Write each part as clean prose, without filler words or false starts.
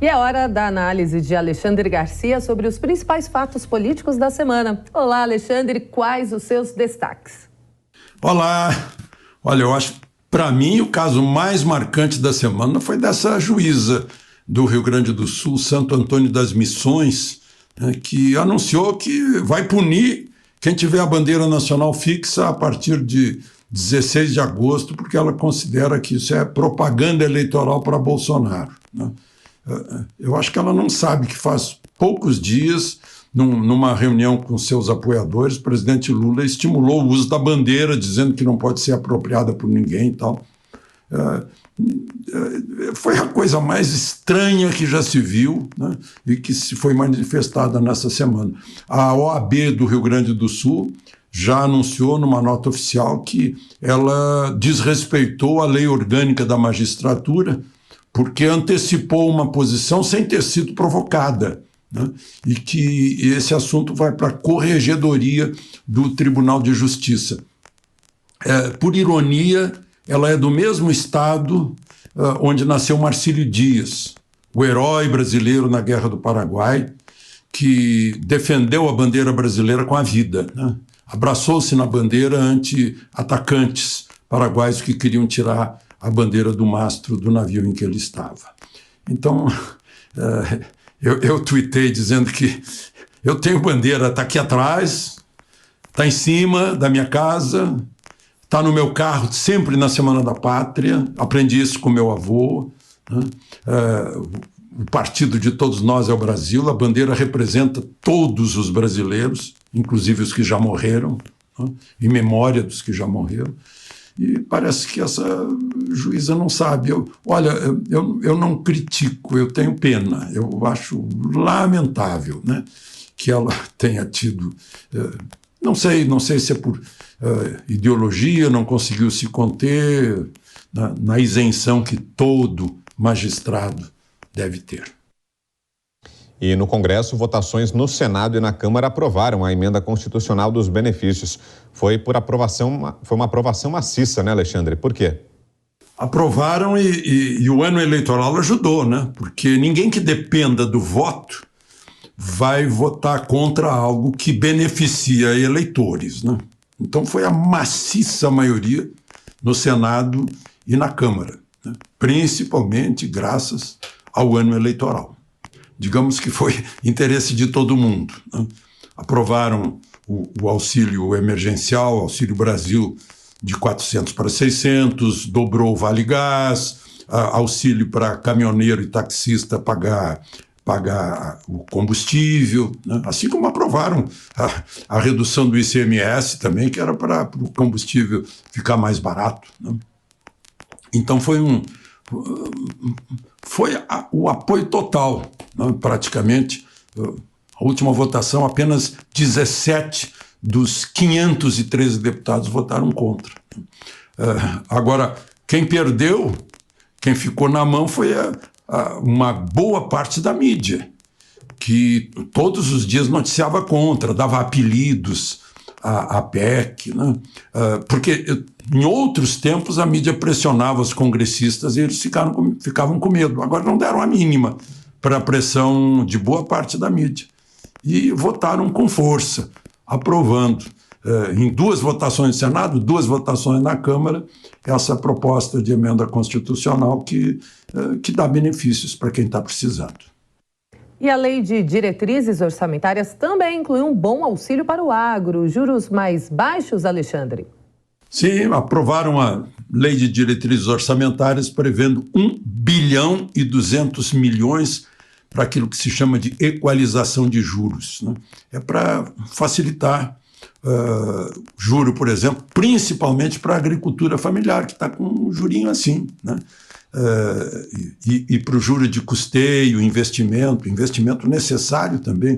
E é hora da análise de Alexandre Garcia sobre os principais fatos políticos da semana. Olá, Alexandre, quais os seus destaques? Olá! Olha, eu acho, para mim, o caso mais marcante da semana foi dessa juíza do Rio Grande do Sul, Santo Antônio das Missões, que anunciou que vai punir quem tiver a bandeira nacional fixa a partir de 16 de agosto, porque ela considera que isso é propaganda eleitoral para Bolsonaro, né? Eu acho que ela não sabe que faz poucos dias, numa reunião com seus apoiadores, o presidente Lula estimulou o uso da bandeira, dizendo que não pode ser apropriada por ninguém e tal. Foi a coisa mais estranha que já se viu, né, e que se foi manifestada nessa semana. A OAB do Rio Grande do Sul já anunciou numa nota oficial que ela desrespeitou a lei orgânica da magistratura porque antecipou uma posição sem ter sido provocada, né, e que esse assunto vai para a corregedoria do Tribunal de Justiça. Por ironia, ela é do mesmo estado onde nasceu Marcílio Dias, o herói brasileiro na Guerra do Paraguai, que defendeu a bandeira brasileira com a vida, né? Abraçou-se na bandeira ante atacantes paraguaios que queriam tirar a bandeira do mastro do navio em que ele estava. Então, eu tuitei dizendo que eu tenho bandeira, está aqui atrás, está em cima da minha casa, está no meu carro sempre na Semana da Pátria, aprendi isso com meu avô, né? O partido de todos nós é o Brasil, a bandeira representa todos os brasileiros, inclusive os que já morreram, né? Em memória dos que já morreram. E parece que essa juíza não sabe. Eu não critico, eu tenho pena. Eu acho lamentável, né, que ela tenha tido... Não sei se é por ideologia, não conseguiu se conter na isenção que todo magistrado deve ter. E no Congresso, votações no Senado e na Câmara aprovaram a emenda constitucional dos benefícios. Foi uma aprovação maciça, né, Alexandre? Por quê? Aprovaram e o ano eleitoral ajudou, né? Porque ninguém que dependa do voto vai votar contra algo que beneficia eleitores, né? Então foi a maciça maioria no Senado e na Câmara, né? Principalmente graças ao ano eleitoral. Digamos que foi interesse de todo mundo, né? Aprovaram o auxílio emergencial, Auxílio Brasil, de 400 para 600, dobrou o Vale Gás, auxílio para caminhoneiro e taxista pagar o combustível, né? Assim como aprovaram a redução do ICMS também, que era para o combustível ficar mais barato, né? Então foi o apoio total, né? Praticamente. A última votação, apenas 17 dos 513 deputados votaram contra. Agora, quem perdeu, quem ficou na mão foi uma boa parte da mídia, que todos os dias noticiava contra, dava apelidos à PEC, né? Porque em outros tempos a mídia pressionava os congressistas e eles ficavam com medo. Agora não deram a mínima para a pressão de boa parte da mídia. E votaram com força, aprovando, em 2 votações no Senado, 2 votações na Câmara, essa proposta de emenda constitucional que dá benefícios para quem está precisando. E a lei de diretrizes orçamentárias também inclui um bom auxílio para o agro. Juros mais baixos, Alexandre? Sim, aprovaram a lei de diretrizes orçamentárias prevendo 1 bilhão e 200 milhões para aquilo que se chama de equalização de juros, né? É para facilitar juro, por exemplo, principalmente para a agricultura familiar, que está com um jurinho assim, né? E para o juro de custeio, investimento necessário também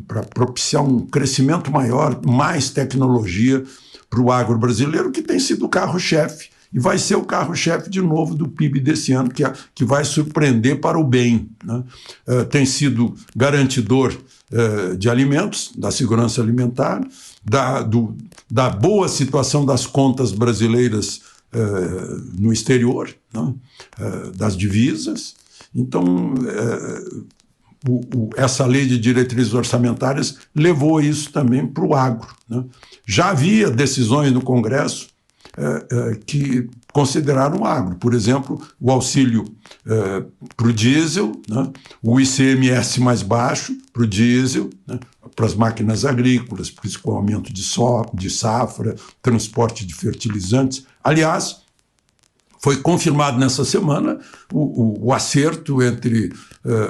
para propiciar um crescimento maior, mais tecnologia para o agro brasileiro, que tem sido o carro-chefe. E vai ser o carro-chefe de novo do PIB desse ano, que vai surpreender para o bem, né? Tem sido garantidor de alimentos, da segurança alimentar, da boa situação das contas brasileiras no exterior, né? Das divisas, Então, essa lei de diretrizes orçamentárias levou isso também para o agro, né? Já havia decisões no Congresso que consideraram o agro. Por exemplo, o auxílio para o diesel, né? O ICMS mais baixo para o diesel, né? Para as máquinas agrícolas, por isso com o aumento de safra, transporte de fertilizantes. Aliás, foi confirmado nessa semana o acerto entre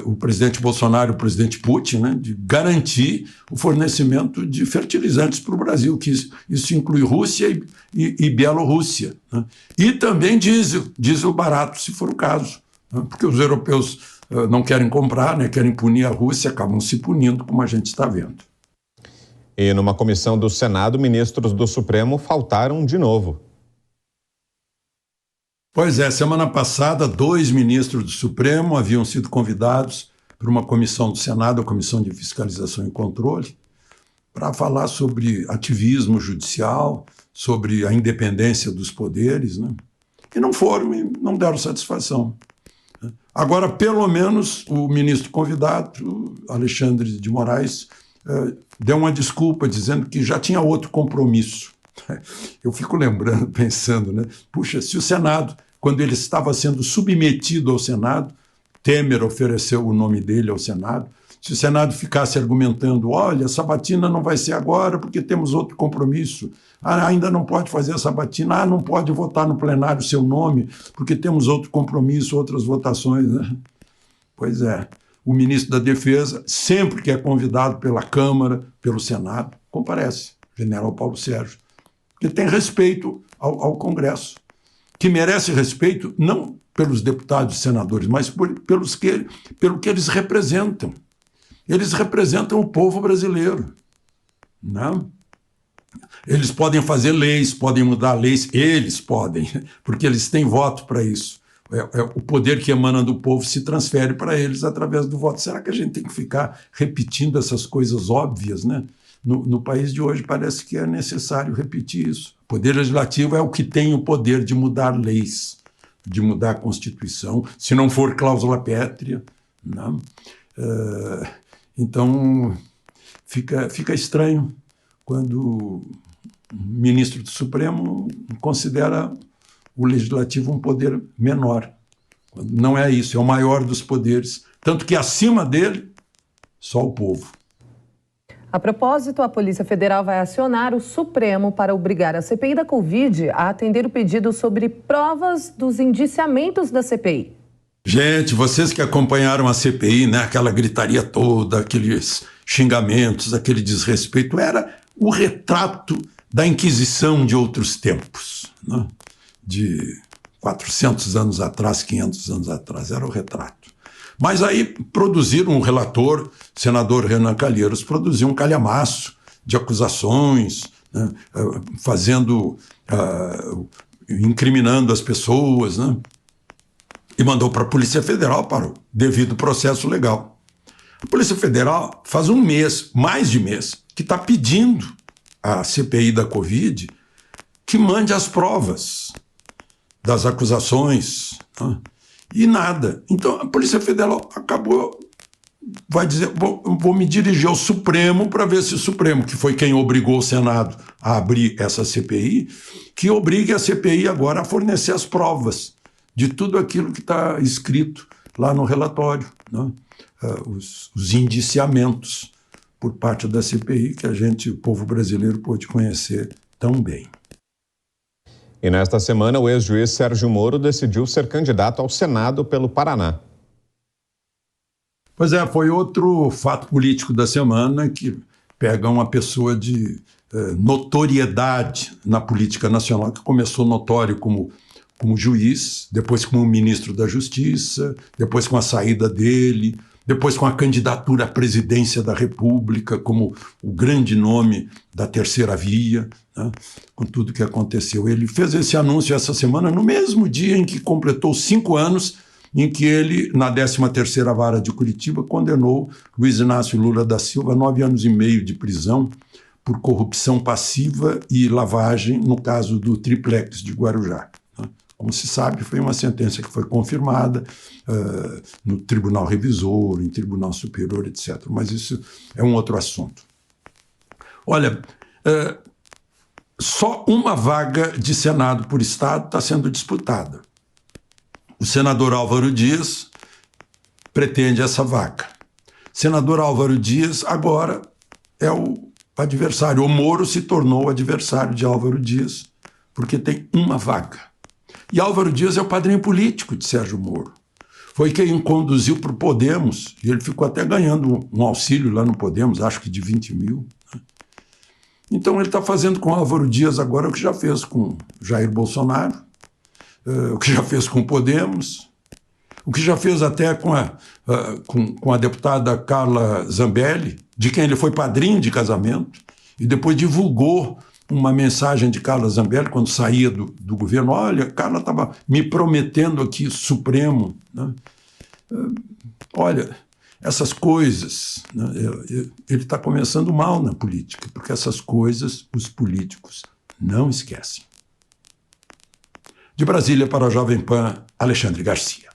o presidente Bolsonaro e o presidente Putin, né, de garantir o fornecimento de fertilizantes para o Brasil, que isso inclui Rússia e Bielorrússia, né, e também diesel barato, se for o caso, né, porque os europeus não querem comprar, né, querem punir a Rússia, acabam se punindo, como a gente está vendo. E numa comissão do Senado, ministros do Supremo faltaram de novo. Pois é, semana passada, 2 ministros do Supremo haviam sido convidados por uma comissão do Senado, a Comissão de Fiscalização e Controle, para falar sobre ativismo judicial, sobre a independência dos poderes, né? E não foram e não deram satisfação. Agora, pelo menos, o ministro convidado, Alexandre de Moraes, deu uma desculpa dizendo que já tinha outro compromisso. Eu fico lembrando, pensando, né? Puxa, se o Senado, quando ele estava sendo submetido ao Senado, Temer ofereceu o nome dele ao Senado, se o Senado ficasse argumentando, olha, a sabatina não vai ser agora porque temos outro compromisso, ainda não pode fazer a sabatina, não pode votar no plenário o seu nome porque temos outro compromisso, outras votações, né? Pois é, o ministro da Defesa, sempre que é convidado pela Câmara, pelo Senado, comparece, general Paulo Sérgio, que tem respeito ao Congresso, que merece respeito não pelos deputados e senadores, mas pelo que eles representam. Eles representam o povo brasileiro, não? Eles podem fazer leis, podem mudar leis, eles podem, porque eles têm voto para isso. O poder que emana do povo se transfere para eles através do voto. Será que a gente tem que ficar repetindo essas coisas óbvias, né? No país de hoje parece que é necessário repetir isso. O poder legislativo é o que tem o poder de mudar leis, de mudar a Constituição, se não for cláusula pétrea, não? Então, fica estranho quando o ministro do Supremo considera o legislativo um poder menor. Não é isso, é o maior dos poderes, tanto que acima dele, só o povo. A propósito, a Polícia Federal vai acionar o Supremo para obrigar a CPI da Covid a atender o pedido sobre provas dos indiciamentos da CPI. Gente, vocês que acompanharam a CPI, né, aquela gritaria toda, aqueles xingamentos, aquele desrespeito, era o retrato da Inquisição de outros tempos, né? De 400 anos atrás, 500 anos atrás, era o retrato. Mas aí produziram um relator, senador Renan Calheiros, produziu um calhamaço de acusações, né, incriminando as pessoas, né, e mandou para a Polícia Federal para o devido processo legal. A Polícia Federal faz um mês, mais de mês, que está pedindo à CPI da Covid que mande as provas das acusações, né? E nada. Então a Polícia Federal vai dizer, vou me dirigir ao Supremo para ver se o Supremo, que foi quem obrigou o Senado a abrir essa CPI, que obrigue a CPI agora a fornecer as provas de tudo aquilo que está escrito lá no relatório, né? Os indiciamentos por parte da CPI que o povo brasileiro pôde conhecer tão bem. E nesta semana, o ex-juiz Sérgio Moro decidiu ser candidato ao Senado pelo Paraná. Pois é, foi outro fato político da semana que pega uma pessoa de notoriedade na política nacional, que começou notório como juiz, depois como ministro da Justiça, depois com a saída dele, depois com a candidatura à presidência da República, como o grande nome da terceira via, né? Com tudo que aconteceu. Ele fez esse anúncio essa semana, no mesmo dia em que completou 5 anos, em que ele, na 13ª Vara de Curitiba, condenou Luiz Inácio Lula da Silva a 9 anos e meio de prisão por corrupção passiva e lavagem no caso do triplex de Guarujá, né? Como se sabe, foi uma sentença que foi confirmada no Tribunal Revisor, em Tribunal Superior, etc. Mas isso é um outro assunto. Olha, só uma vaga de Senado por Estado está sendo disputada. O senador Álvaro Dias pretende essa vaga. Senador Álvaro Dias agora é o adversário. O Moro se tornou o adversário de Álvaro Dias, porque tem uma vaga. E Álvaro Dias é o padrinho político de Sérgio Moro. Foi quem conduziu para o Podemos, e ele ficou até ganhando um auxílio lá no Podemos, acho que de 20 mil. Então ele está fazendo com Álvaro Dias agora o que já fez com Jair Bolsonaro, o que já fez com o Podemos, o que já fez até com a deputada Carla Zambelli, de quem ele foi padrinho de casamento, e depois divulgou uma mensagem de Carla Zambelli quando saía do governo. Olha, Carla estava me prometendo aqui Supremo, né? Olha, essas coisas, né? Ele está começando mal na política, porque essas coisas os políticos não esquecem. De Brasília para a Jovem Pan, Alexandre Garcia.